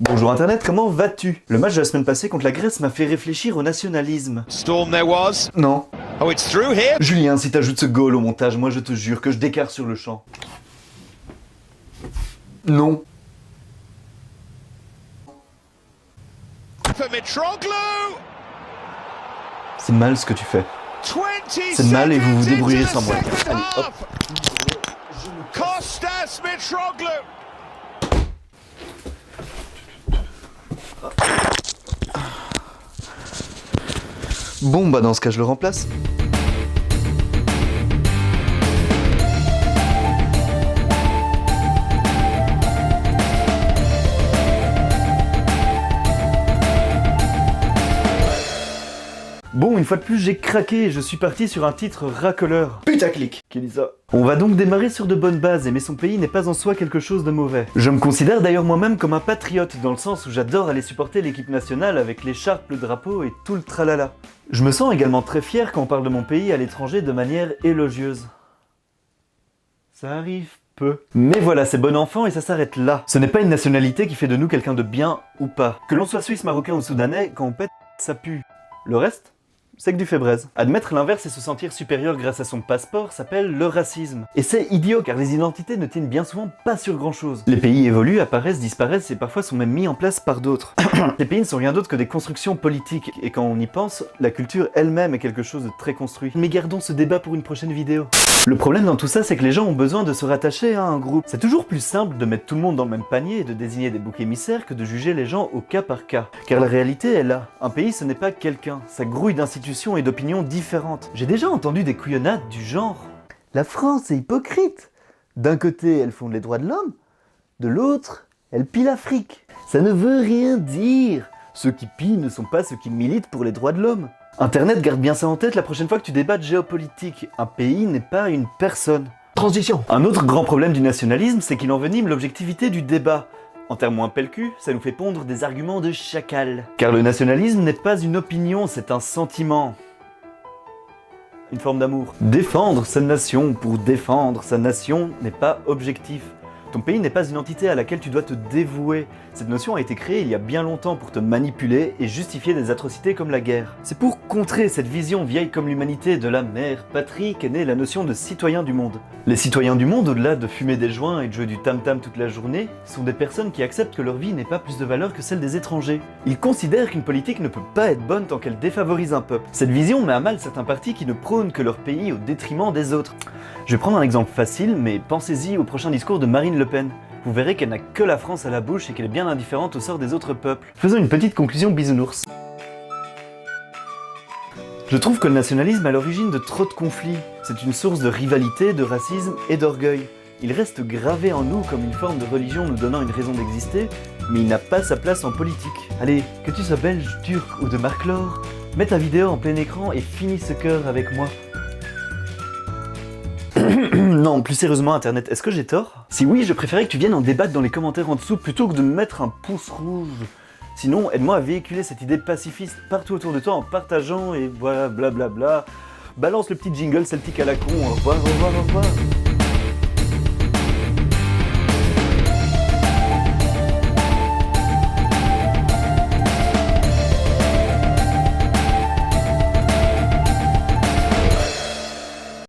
Bonjour Internet, comment vas-tu? Le match de la semaine passée contre la Grèce m'a fait réfléchir au nationalisme. Storm there was. Non. Oh, it's through here. Julien, si t'ajoutes ce goal au montage, moi je te jure que je décarte sur le champ. Non. For Mitroglou. C'est mal ce que tu fais. 20 C'est mal et vous vous seconds débrouillerez into sans moi. the second Allez, hop. half. Kostas Mitroglou. Bon bah dans ce cas je le remplace. Bon, une fois de plus, j'ai craqué et je suis parti sur un titre racoleur. Putaclic, qui dit ça. On va donc démarrer sur de bonnes bases, aimer son pays n'est pas en soi quelque chose de mauvais. Je me considère d'ailleurs moi-même comme un patriote, dans le sens où j'adore aller supporter l'équipe nationale avec l'écharpe, le drapeau et tout le tralala. Je me sens également très fier quand on parle de mon pays à l'étranger de manière élogieuse. Ça arrive peu. Mais voilà, c'est bon enfant et ça s'arrête là. Ce n'est pas une nationalité qui fait de nous quelqu'un de bien ou pas. Que l'on soit suisse, marocain ou soudanais, quand on pète, ça pue. Le reste, c'est que du fait braise. Admettre l'inverse et se sentir supérieur grâce à son passeport s'appelle le racisme. Et c'est idiot car les identités ne tiennent bien souvent pas sur grand chose. Les pays évoluent, apparaissent, disparaissent et parfois sont même mis en place par d'autres. Les pays ne sont rien d'autre que des constructions politiques et quand on y pense, la culture elle-même est quelque chose de très construit. Mais gardons ce débat pour une prochaine vidéo. Le problème dans tout ça, c'est que les gens ont besoin de se rattacher à un groupe. C'est toujours plus simple de mettre tout le monde dans le même panier et de désigner des boucs émissaires que de juger les gens au cas par cas. Car la réalité est là. Un pays, ce n'est pas quelqu'un. Ça grouille d'institutions et d'opinions différentes. J'ai déjà entendu des couillonnades du genre « La France est hypocrite. D'un côté, elle fonde les droits de l'homme. De l'autre, elle pille l'Afrique. Ça ne veut rien dire. Ceux qui pillent ne sont pas ceux qui militent pour les droits de l'homme. » Internet, garde bien ça en tête la prochaine fois que tu débats de géopolitique. Un pays n'est pas une personne. Transition. Un autre grand problème du nationalisme, c'est qu'il envenime l'objectivité du débat. En termes moins pelle-cul, ça nous fait pondre des arguments de chacal. Car le nationalisme n'est pas une opinion, c'est un sentiment. Une forme d'amour. Défendre sa nation pour défendre sa nation n'est pas objectif. Ton pays n'est pas une entité à laquelle tu dois te dévouer. Cette notion a été créée il y a bien longtemps pour te manipuler et justifier des atrocités comme la guerre. C'est pour contrer cette vision vieille comme l'humanité de la mère patrie qu'est née la notion de citoyen du monde. Les citoyens du monde, au-delà de fumer des joints et de jouer du tam-tam toute la journée, sont des personnes qui acceptent que leur vie n'ait pas plus de valeur que celle des étrangers. Ils considèrent qu'une politique ne peut pas être bonne tant qu'elle défavorise un peuple. Cette vision met à mal certains partis qui ne prônent que leur pays au détriment des autres. Je vais prendre un exemple facile, mais pensez-y au prochain discours de Marine Le Pen. Vous verrez qu'elle n'a que la France à la bouche et qu'elle est bien indifférente au sort des autres peuples. Faisons une petite conclusion bisounours. Je trouve que le nationalisme est à l'origine de trop de conflits. C'est une source de rivalité, de racisme et d'orgueil. Il reste gravé en nous comme une forme de religion nous donnant une raison d'exister, mais il n'a pas sa place en politique. Allez, que tu sois belge, turc ou de Marc Lore, mets ta vidéo en plein écran et finis ce cœur avec moi. Non, plus sérieusement Internet, est-ce que j'ai tort? Si oui, je préférais que tu viennes en débattre dans les commentaires en dessous plutôt que de me mettre un pouce rouge. Sinon, aide-moi à véhiculer cette idée pacifiste partout autour de toi en partageant et voilà, blablabla. Balance le petit jingle celtique à la con, au revoir, au revoir, au revoir.